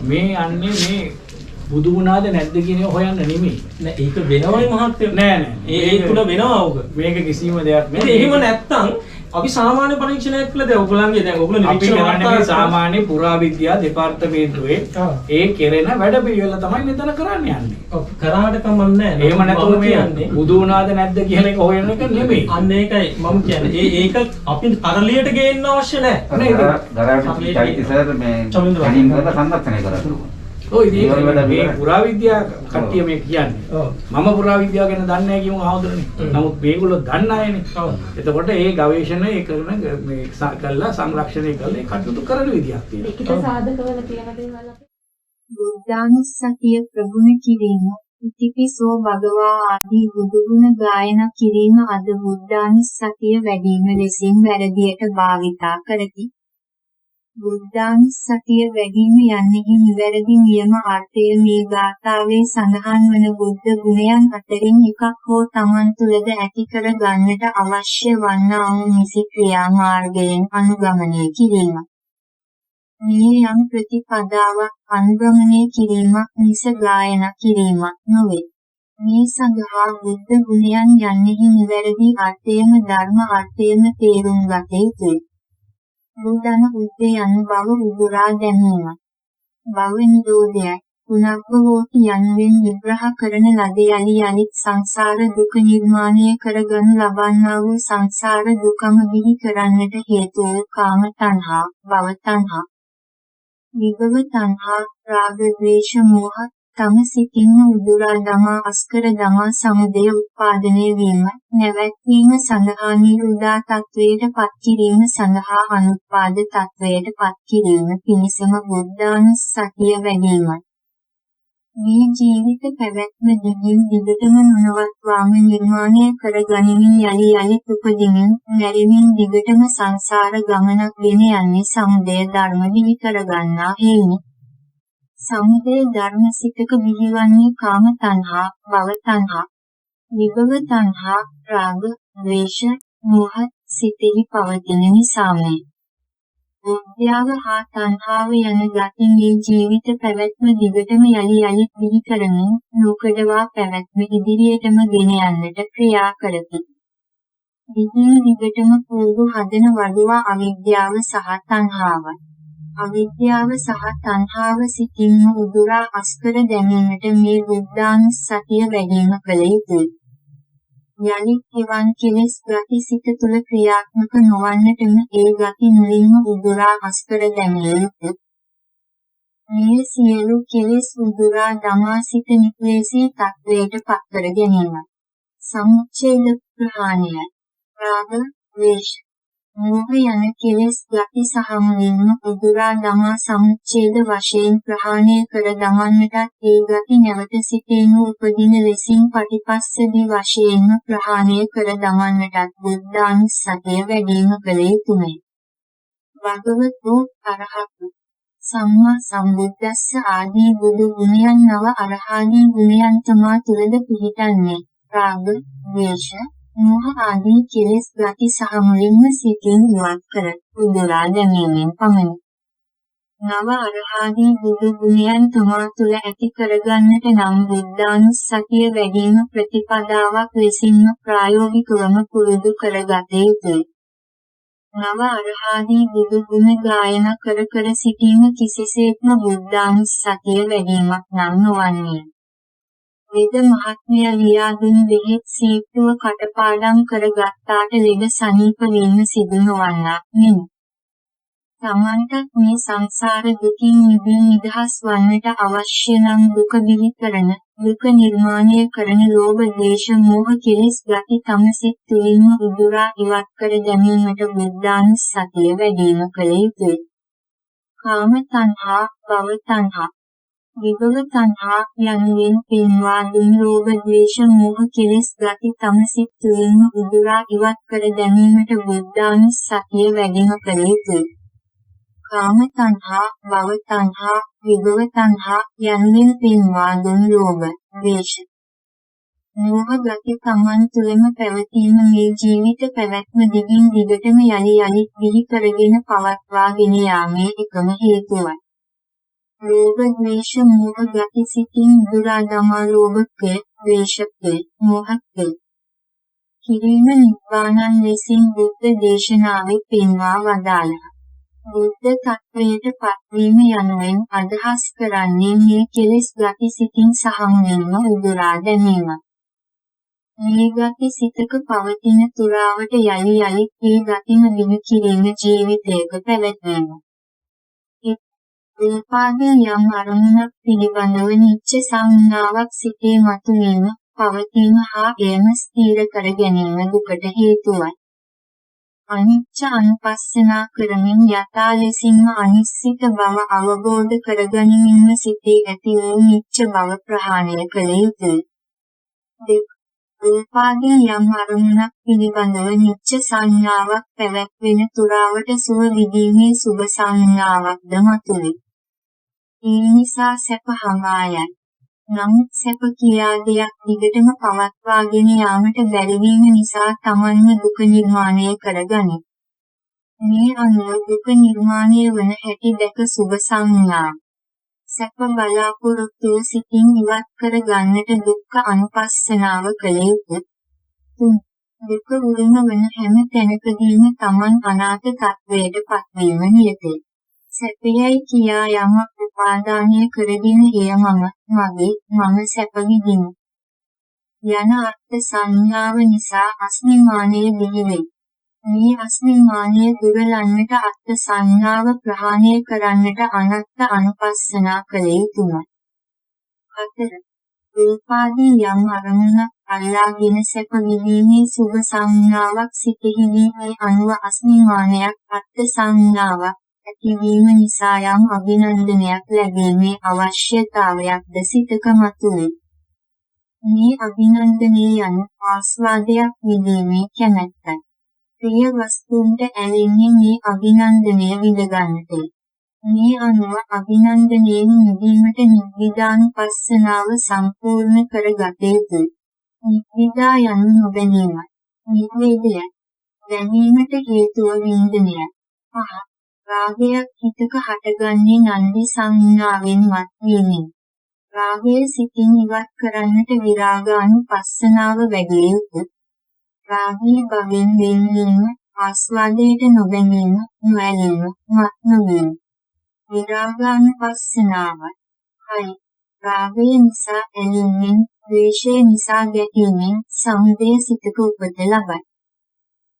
මේ යන්නේ මේ බුදු වුණාද නැද්ද කියන එක හොයන්න නෙමෙයි. නෑ ඒක වෙනවනේ මහත්මයා. නෑ නෑ. ඒ තුල වෙනවා උග. මේක කිසිම දෙයක් නෑ. එහෙම නැත්තම් අපි සාමාන්‍ය පරීක්ෂණයක් කළා දැන් ඔයගොල්ලන්ගේ දැන් ඔයගොල්ලෝ නිරීක්ෂණ කරන්නේ සාමාන්‍ය පුරාවිද්‍යා දෙපාර්තමේන්තුවේ ඒ කෙරෙන වැඩපිළිවෙල තමයි මෙතන කරන්න යන්නේ. ඔව් කරාට කමක් නෑ. එහෙම නැතුව මේ බුදු වුණාද නැද්ද කියන එක හොයන එක නෙමෙයි. අන්න ඒකයි මම කියන්නේ. ඒක අපි තරලියට ගේන්න අවශ්‍ය නෑ. දරාට චෛත්‍යසර් මේ කණින් කරලා සංරක්ෂණය කරලා. ඔය ඉතින් මේ පුරාවිද්‍යා කට්ටිය මේ කියන්නේ. මම පුරාවිද්‍යාව ගැන දන්නේ නැහැ කියමු ආවුදනේ. නමුත් මේගොල්ලෝ දන්න අයනේ. එතකොට ඒ ගවේෂණය කරන මේ කළා සංරක්ෂණය කළා ඒ කටයුතු කරන විදියක් තියෙනවා. ඒකට සාධකවල තියෙන දේවල් අපි බුද්ධානුස්සතිය ප්‍රගුණ කිරීම ඉතිපිසෝ භගවා ආදී බුදුගුණ ගායන කිරීම අද බුද්ධානුස්සතිය වැඩිම ලෙසින් වැරදියට භාවිතා කරති. බුද්ධානුස්සතිය වැඩිම යන්නේ නිවැරදි නියම අර්ථය මේ ගාථාවේ සඳහන් වන බුද්ධ ගුණයන් අතරින් එකක් හෝ Taman තුලද ඇති කර ගන්නට අවශ්‍ය වන්නා වූ නිසි ක්‍රියාමාර්ගයෙන් අනුගමනය කිරීම. මේ යම් ප්‍රතිපදාවක් අනුගමනය කිරීමක් මිස ගායන කිරීමක් නොවේ. මේ සඳහා බුද්ධ ගුණයන් යන්නේ නිවැරදි අර්ථයම ධර්ම අර්ථයම තේරුම් ගත යුතුයි. බුද්ධන උද්දේ යන බව උදුරා ගැනීම. භව නිරෝධයයි පුනබ්බවෝති යනුවෙන් විග්‍රහ කරන ලද යලි යලිත් සංසාර දුක නිර්මාණය කරගනු ලබන්නා වූ සංසාර දුකම බිහි කරන්නට හේතු වූ කාම තණ්හා, භව තණ්හා, විභව තණ්හා, රාග ද්වේෂ මෝහ තම සිතින්ම උදුරා දමා අස්කර දමා සමුදය උත්පාදනය වීම, නැවැත්වීම සඳහා නිරුදා තත්වයට පත් කිරීම සඳහා අනුත්පාද තත්වයට පත් කිරීම පිණිසම බුද්ධානුස්සතිය වැඩිමයි. මේ ජීවිත පැවැත්ම දිගින් දිගටම නොනවත්වාම නිර්මාණය කර ගනිමින් යලි යලිත් උපදිමින් නැරෙමින් දිගටම සංසාර ගමනක් ගෙන යන්නේ සමුදය ධර්ම බිහි කරගන්නා හේයිනි. සමුදය ධර්ම සිතක බිහිවන්නේ කාම තණ්හා, භව තණ්හා, විභව තණ්හා, රාග, ද්වේෂ, මෝහ සිතෙහි පවතින නිසාමයි. විද්‍යාව හා තණ්හාව යන ගති මේ ජීවිත පැවැත්ම දිගටම යලි යලිත් බිහි කරමින් ලෝකඩවා පැවැත්ම ඉදිරියටම ගෙන යන්නට ක්‍රියා කරති. දිගින් දිගටම පූර්ව හදන වඩුවා අවිද්‍යාව සහ තණ්හාවයි. අවිද්‍යාව සහ තණ්හාව සිතින්ම උදුරා අස්කර දැමීමට මේ බුද්ධානුස්සතිය වැඩිම කළ යුතුයි. යලිත් එවන් කෙලෙස් ගති සිත තුළ ක්‍රියාත්මක නොවන්නටම ඒ ගති මුලින්ම උදුරා අස්කර දැමිය යුතුයි. මේ සියලු කෙලෙස් උදුරා දමා සිත නික්ලේශී තත්වයට පත් කර ගැනීම. සමුච්ඡේද ප්‍රහාණය. රාග, ද්වේෂ, මෝහ යන කෙලෙස් ගති සහ මුලින්ම උදුරා දමා සමුච්ඡේද වශයෙන් ප්‍රහාණය කර දමන්නටත් ඒ ගති නැවත සිතේම උපදින ලෙසින් පටිපස්සදී වශයෙන්ම ප්‍රහාණය කර දමන්නටත් බුද්ධානුස්සතිය වැඩිම කළ යුතුය. භගවතෝ අරහතු සම්මා සම්බුද්දස්ස ආදී බුදු ගුණයන් නව අරහාදී ගුණයන් තමා තුලද පිහිටන්නේ. රාග, ද්වේෂ, මෝහ ආදී කෙලෙස් ගති සහ මුලින්ම සිතින් ඉවත් කර උදුරා දැමීමෙන් පමණි. නව අරහාදී බුදු ගුණයන් තමා තුල ඇති කරගන්නට නම් බුද්ධානුස්සතිය වැඩිම ප්‍රතිපදාවක් ලෙසින්ම ප්‍රායෝගිකවම පුරුදු කරගත යුතුය. නව අරහාදී බුදු ගුණ ගායන කර කර සිටීම කිසිසේත්ම බුද්ධානුස්සතිය වැඩිමක් නම් නොවන්නේ. වේද මහත්මය ලියා දුන් බෙහෙත් සීප්පුව කටපාඩම් කරගත්තාට ලෙඩ සනීප වීම සිදු නොවන්නක් නෙමෙයි. තමන්ටත් මේ සංසාර දුකින් මිදී නිදහස් වන්නට අවශ්‍ය නම් දුක බිහි කරන, දුක නිර්මාණය කරන ලෝභ, ද්වේෂ, මෝහ කෙලෙස් ගති තම සිත් තුළින්ම උදුරා ඉවත් කර ගැනීමට බුද්ධානුස්සතිය වැඩිම කළ යුතුය. කාම තණ්හා, භව තණ්හා, විභව තණ්හා යනුවෙන් පෙන්වා දුන් ලෝභ, ද්වේෂ, මෝහ කෙලෙස් ගති තම සිත් තුළින්ම උදුරා ඉවත් කර ගැනීමට බුද්ධානුස්සතිය වැඩිම කළ යුතුය. කාම තණ්හා, භව තණ්හා, විභව තණ්හා යනුවෙන් පෙන්වා දුන් ලෝභ, ද්වේෂ, මෝහ ගති තමන් තුළම පැවතීම මේ ජීවිත පැවැත්ම දිගින් දිගටම යලි යලිත් බිහි කරගෙන පවත්වාගෙන යාමේ එකම හේතුවයි. ලෝභ ද්වේෂ මෝහ ගති සිතින් දුරා දමා ලෝභකය, ද්වේෂකය, මෝහකය කිරීම නිබ්බානං ලෙසින් බුද්ධ දේශනාවේ පෙන්වා වදාළා. බුද්ධ තත්වයට පත්වීම යනුවෙන් අදහස් කරන්නේ මේ කෙලෙස් ගති සිතින් සහමුවීම උදුරා දැමීම. මේ ගති සිතක පවතින තුරාවට යලි යලිත් ඒ ගතිම දිනු කිරීම ජීවිතයක පැවැත්වීම. රූපාදී යම් අරමුණක් පිළිබඳව නිච්ච සංඥාවක් සිතේ මතුවීම, පවතීම හා එයම ස්ථීර කර ගැනීම දුකට හේතුවයි. අනිච්ච අනුපස්සනා කරමින් යථා ලෙසින්ම අනිශ්චිත බව අවබෝධ කරගනිමින්ම සිතේ ඇති වූ නිච්ච බව ප්‍රහාණය කළ යුතුය. රූපාදී යම් අරමුණක් පිළිබඳව නිච්ච සංඥාවක් පැවැත්වෙන තුරාවට සුව විදීමේ සුභ සංඥාවක්ද මතුවේ. ඒ නිසා සැප හමායයි. නමුත් සැප කියා දෙයක් දිගටම පවත්වාගෙන යාමට බැරිවීම නිසා තමන්ම දුක නිර්මාණය කරගනී. මේ අනුව දුක නිර්මාණය වන හැටි දැක සුභ සංඥා සැප බලාපොරොත්තුව සිතින් ඉවත් කර ගන්නට දුක්ඛ අනුපස්සනාව කළ යුතුය. දුක උරුම වන හැම තැනකදීම තමන් අනාථ තත්වයට පත්වීම නියතය. සැපයයි කියා යමක් උපාදානය කරගෙන එය මගේ, මම සැප විඳිමි යන අර්ථ සංඥාව නිසා අස්මිමානය බිහි වේ. මේ අස්මිමානය දුරලන්නට අර්ථ සංඥාව ප්‍රහාණය කරන්නට අනත්ත අනුපස්සනා කළ යුතුය. 4. රූපාදී යම් අරමුණක් අල්ලාගෙන සැප විඳීමේ සුභ සංඥාවක් සිතෙහිදී ඒ අනුව අස්මිමානයක් අර්ථ සංඥාවක් ඇතිවීම නිසා යම් අභිනන්දනයක් ලැබීමේ අවශ්‍යතාවයක්ද සිතක මතුවේ. මේ අභිනන්දනය යනු ආස්වාදයක් විඳීමේ කැමැත්තයි. ප්‍රිය වස්තුන්ට ඇලෙන්නේ මේ අභිනන්දනය විඳගන්නටය. මේ අනුව අභිනන්දනයෙන් මිදීමට නිබ්බිදානුපස්සනාව සම්පූර්ණ කරගත යුතුය. නිබ්බිදා යනු නොබැනීමයි. නිවේදයයි. දැනීමට හේතුව වින්දනයයි. 5. රාගයක් හිතක හටගන්නේ නන්දි සංඥාවෙන් මත්වීමෙන්. රාගය සිතින් ඉවත් කරන්නට විරාගානුපස්සනාව වැඩි යුතුය. රාගී භවෙන් වෙන්වීම, ආස්වාදයට නොබැනීම, නොඇලීම, මත් නොවීම. විරාගානුපස්සනාවයි. 6. රාගය නිසා ඇලීමෙන්, ද්වේෂය නිසා ගැටීමෙන් සමුදය සිතක උපත ලබයි.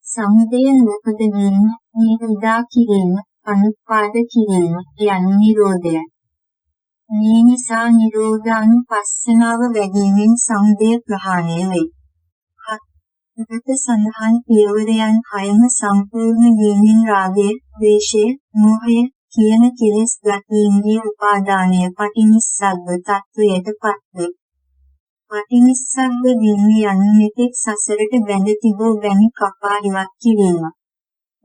සමුදය නූපද වීම, නිරුද්ධා කිරීම, අනුත්පාද කිරීම යනු නිරෝධයයි. මේ නිසා නිරෝධානුපස්සනාව වැඩිමින් සමුදය ප්‍රහාණය වේ. ඉහත සඳහන් පියවරයන් 6ම සම්පූර්ණ වීමෙන් රාගය, ද්වේෂය, මෝහය කියන කෙලෙස් ගතියින්ගේ උපාදානය පටිනිස්සග්ග තත්වයට පත්වේ. පටිනිස්සග්ග වීම යනු මෙතෙක් සසරට බැඳ තිබූ බැමි කපා ඉවත් කිරීම.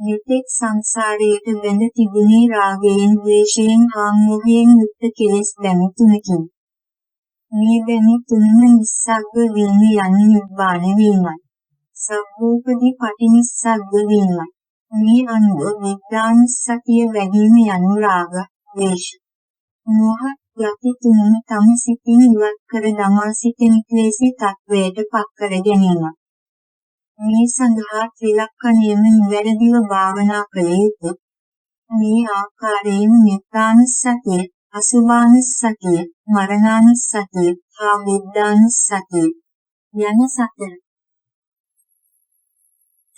මෙතෙක් සංසාරයට බැඳ තිබුණේ රාගයෙන්, ද්වේෂයෙන් හා මෝහයෙන් යුක්ත කෙලෙස් බැමි තුනකින්. මේ බැමි තුනම නිස්සග්ග වීම යනු නිබ්බාන වීමයි. සබ්බූපදී පටිනිස්සග්ග වීමයි. මේ අනුව විද්‍යානුස්සතිය වැඩිම යනු රාග, ද්වේෂ, මෝහ යති තුනම තම සිතින් ඉවත් කර දමා සිත නික්ලේශී තත්වයට පත් කර ගැනීම. මේ සඳහා ත්‍රිලක්ෂණයම නිවැරදිව භාවනා කළ යුතුය. මේ ආකාරයෙන් මෙත්තානුස්සතිය, අසුභානුස්සතිය, මරණානුස්සතිය හා බුද්ධානුස්සතිය යන 4.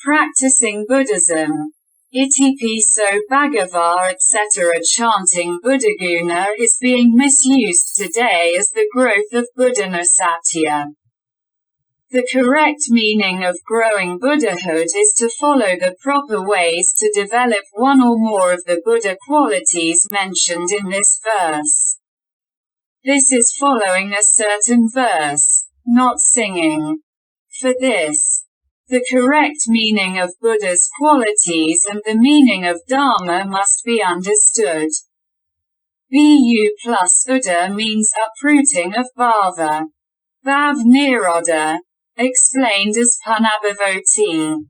Practicing Buddhism. Itipiso Bhagava etc. Chanting Buddhaguna is being misused today as the growth of Buddhanusatya. The correct meaning of growing Buddhahood is to follow the proper ways to develop one or more of the Buddha qualities mentioned in this verse. This is following a certain verse, not singing. For this, the correct meaning of Buddha's qualities and the meaning of Dharma must be understood. Bu plus Buddha means uprooting of bhava. Bhav nirodha, explained as punabhavoti.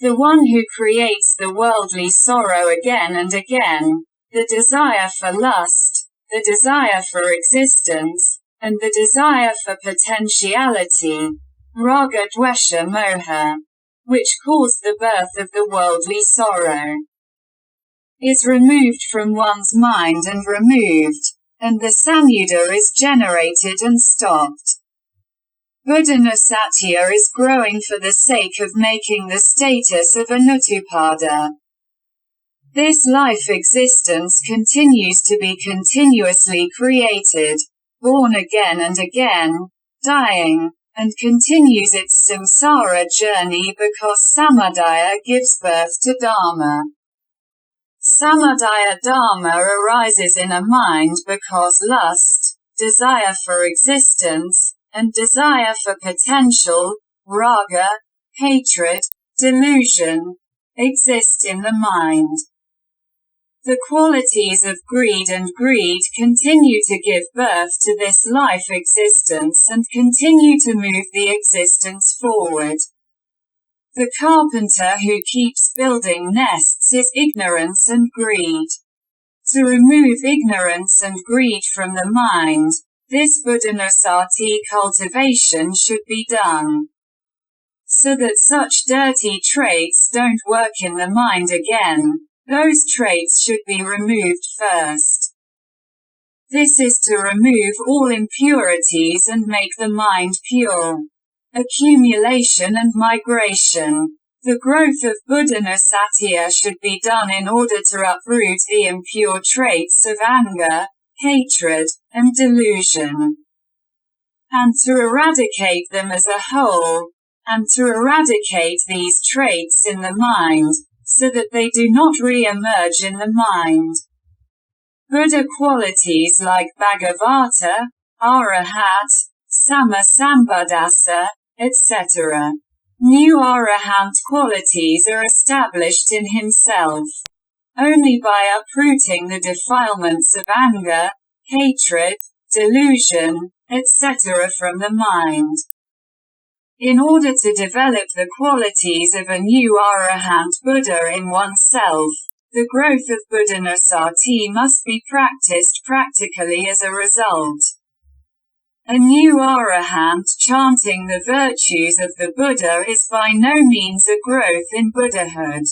The one who creates the worldly sorrow again and again, the desire for lust, the desire for existence, and the desire for potentiality, raga dvesha moha, which cause the birth of the worldly sorrow, is removed from one's mind and the samyuddha is generated and stopped. Buddhanusatya is growing for the sake of making the status of anutupada. This life existence continues to be continuously created, born again and again, dying, and continues its samsara journey because samadaya gives birth to dharma. Samadaya dharma arises in a mind because lust, desire for existence, and desire for potential, raga, hatred, delusion, exist in the mind. The qualities of greed continue to give birth to this life existence and continue to move the existence forward. The carpenter who keeps building nests is ignorance and greed. To remove ignorance and greed from the mind, this Buddhanusati cultivation should be done, so that such dirty traits don't work in the mind again. Those traits should be removed first. This is to remove all impurities and make the mind pure. Accumulation and migration. The growth of Buddhanusatya should be done in order to uproot the impure traits of anger, hatred, and delusion, and to eradicate them as a whole, and to eradicate these traits in the mind, so that they do not re-emerge in the mind. Buddha qualities like Bhagavata, Arahat, Sama Sambuddhasa, etc. New Arahant qualities are established in himself only by uprooting the defilements of anger, hatred, delusion, etc. from the mind. In order to develop the qualities of a new Arahant Buddha in oneself, the growth of Buddhanusati must be practiced practically as a result. A new Arahant chanting the virtues of the Buddha is by no means a growth in Buddhahood.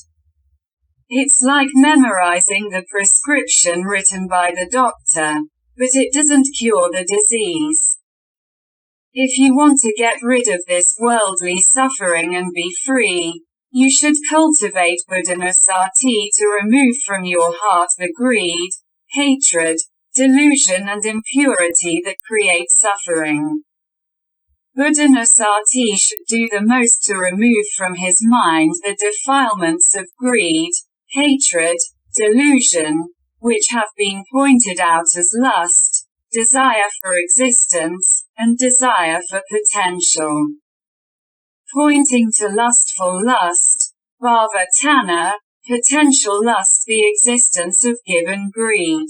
It's like memorizing the prescription written by the doctor, but it doesn't cure the disease. If you want to get rid of this worldly suffering and be free, you should cultivate Buddhanusati to remove from your heart the greed, hatred, delusion and impurity that create suffering. Buddhanusati should do the most to remove from his mind the defilements of greed, hatred, delusion, which have been pointed out as lust, desire for existence, and desire for potential. Pointing to lustful lust, bhava-tanha, potential lust, the existence of given greed.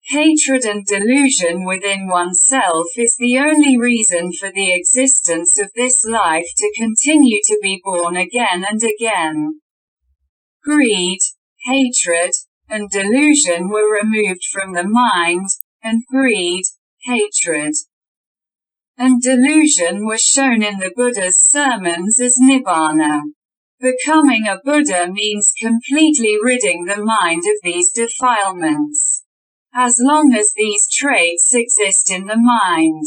Hatred and delusion within oneself is the only reason for the existence of this life to continue to be born again and again. Greed, hatred, and delusion were removed from the mind, and greed, hatred, and delusion were shown in the Buddha's sermons as nibbana. Becoming a Buddha means completely ridding the mind of these defilements. As long as these traits exist in the mind,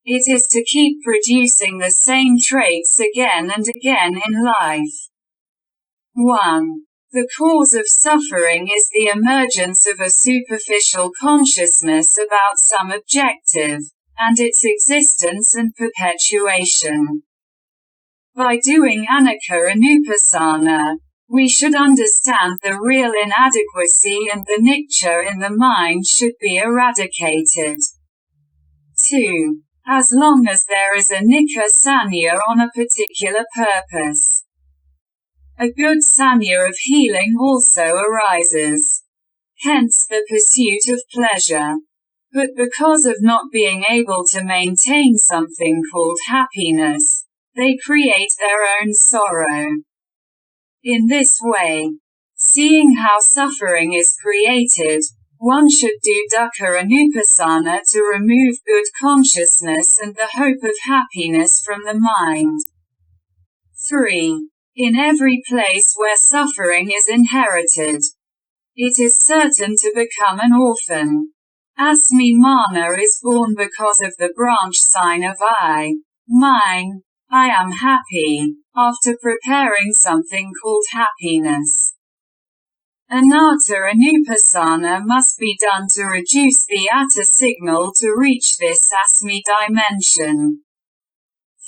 it is to keep producing the same traits again and again in life. 1. The cause of suffering is the emergence of a superficial consciousness about some objective, and its existence and perpetuation. By doing anicca anupassana, we should understand the real inadequacy and the nicca in the mind should be eradicated. 2. As long as there is a nicca sanya on a particular purpose, a good sanya of healing also arises. Hence the pursuit of pleasure. But because of not being able to maintain something called happiness, they create their own sorrow. In this way, seeing how suffering is created, One should do dukkha anupasana to remove good consciousness and the hope of happiness from the mind. 3. In every place where suffering is inherited, it is certain to become an orphan. Asmimana is born because of the branch sign of I, mine, I am happy, after preparing something called happiness. Anatta anupasana must be done to reduce the atta signal to reach this asmi dimension.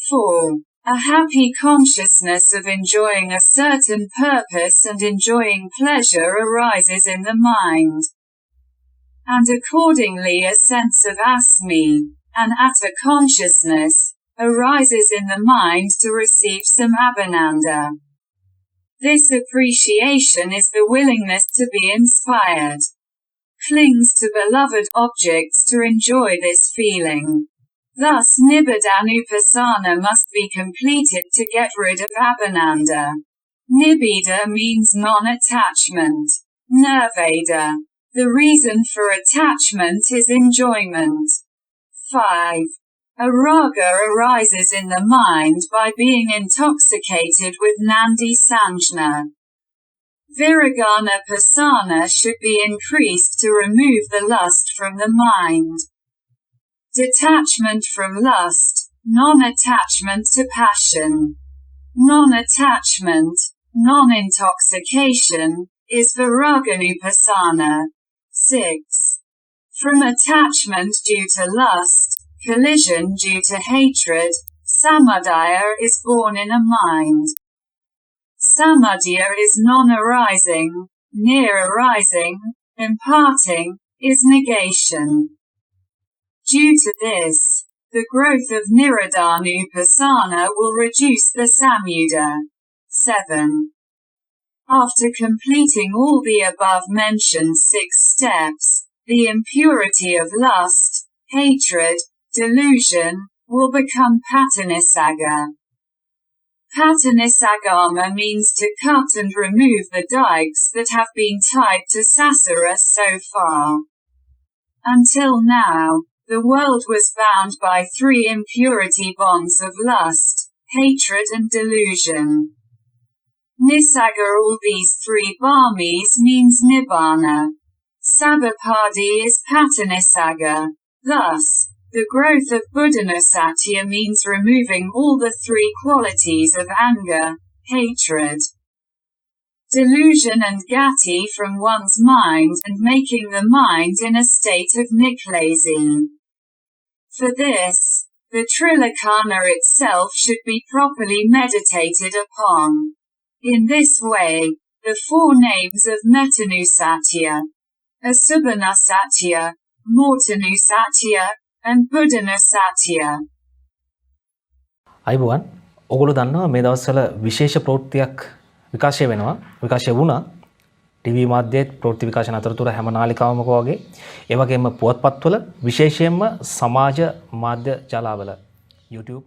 4. A happy consciousness of enjoying a certain purpose and enjoying pleasure arises in the mind. And accordingly a sense of asmi, an atta consciousness, arises in the mind to receive some abhinanda. This appreciation is the willingness to be inspired. Clings to beloved objects to enjoy this feeling. Thus Nibbidhanupasana must be completed to get rid of abhinanda. Nibbida means non-attachment. Nirveda. The reason for attachment is enjoyment. 5. A raga arises in the mind by being intoxicated with Nandi Sanjna. Viragana pasana should be increased to remove the lust from the mind. Detachment from lust, non-attachment to passion. Non-attachment, non-intoxication, is Viraganupasana. 6. From attachment due to lust, collision due to hatred, samudaya is born in a mind. Samudaya is non-arising, near-arising, imparting, is negation. Due to this, the growth of Nirodhanupasana will reduce the samyuda. 7. After completing all the above-mentioned 6 steps, the impurity of lust, hatred, delusion, will become patanisaga. Patinisagama means to cut and remove the dikes that have been tied to sasara so far. Until now, the world was bound by 3 impurity bonds of lust, hatred and delusion. Nisaga all these 3 bhamis means nibbana. Sabapadi is patanisaga. Thus, the growth of buddhanasatya means removing all the 3 qualities of anger, hatred, delusion and gati from one's mind and making the mind in a state of niklesi. For this, the trilakana itself should be properly meditated upon. In this way, the 4 names of Metanusatya, Asubhanasatya, Mortanusatya, and Buddhanasatya. අයිබෝවන් ඔගොල්ලෝ දන්නවා මේ දවස්වල විශේෂ ප්‍රවෘත්තියක් විකාශය වෙනවා විකාශය වුණා ටීවී මාධ්‍යයේ ප්‍රවෘත්ති විකාශන අතරතුර හැම නාලිකාවකම වගේ ඒ වගේම පුවත්පත්වල විශේෂයෙන්ම සමාජ මාධ්‍ය ජාලාවල YouTube